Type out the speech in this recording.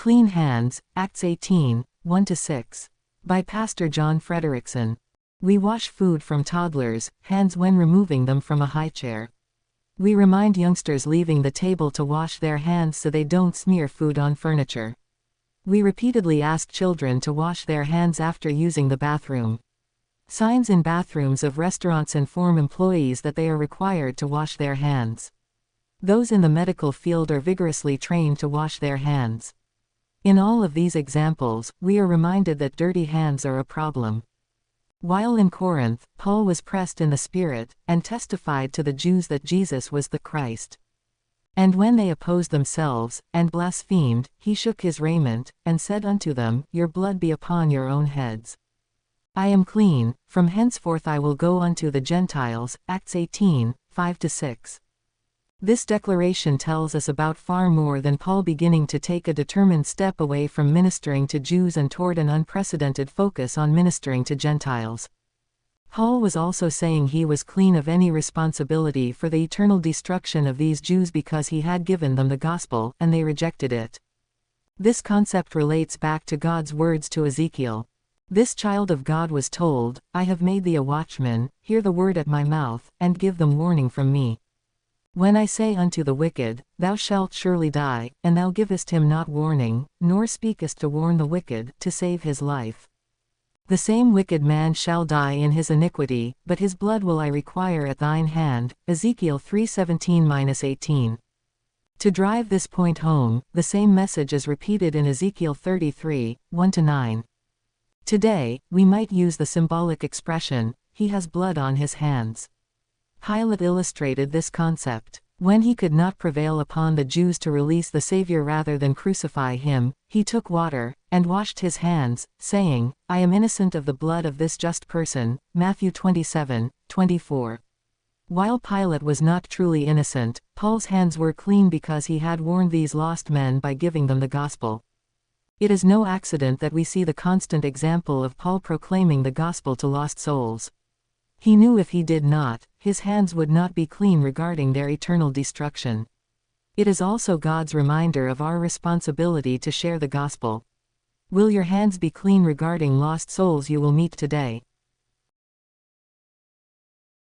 Clean Hands, Acts 18, 1-6. By Pastor John Frederickson. We wash food from toddlers' hands when removing them from a high chair. We remind youngsters leaving the table to wash their hands so they don't smear food on furniture. We repeatedly ask children to wash their hands after using the bathroom. Signs in bathrooms of restaurants inform employees that they are required to wash their hands. Those in the medical field are vigorously trained to wash their hands. In all of these examples, we are reminded that dirty hands are a problem. While in Corinth, Paul was pressed in the Spirit, and testified to the Jews that Jesus was the Christ. And when they opposed themselves, and blasphemed, he shook his raiment, and said unto them, Your blood be upon your own heads. I am clean, from henceforth I will go unto the Gentiles. Acts 18, 5-6. This declaration tells us about far more than Paul beginning to take a determined step away from ministering to Jews and toward an unprecedented focus on ministering to Gentiles. Paul was also saying he was clean of any responsibility for the eternal destruction of these Jews because he had given them the gospel, and they rejected it. This concept relates back to God's words to Ezekiel. This child of God was told, I have made thee a watchman, hear the word at my mouth, and give them warning from me. When I say unto the wicked, Thou shalt surely die, and thou givest him not warning, nor speakest to warn the wicked, to save his life. The same wicked man shall die in his iniquity, but his blood will I require at thine hand. Ezekiel 3:17-18. To drive this point home, the same message is repeated in Ezekiel 33, 1-9. Today, we might use the symbolic expression, he has blood on his hands. Pilate illustrated this concept. When he could not prevail upon the Jews to release the Savior rather than crucify him, he took water, and washed his hands, saying, I am innocent of the blood of this just person. Matthew 27:24. While Pilate was not truly innocent, Paul's hands were clean because he had warned these lost men by giving them the gospel. It is no accident that we see the constant example of Paul proclaiming the gospel to lost souls. He knew if he did not, his hands would not be clean regarding their eternal destruction. It is also God's reminder of our responsibility to share the gospel. Will your hands be clean regarding lost souls you will meet today?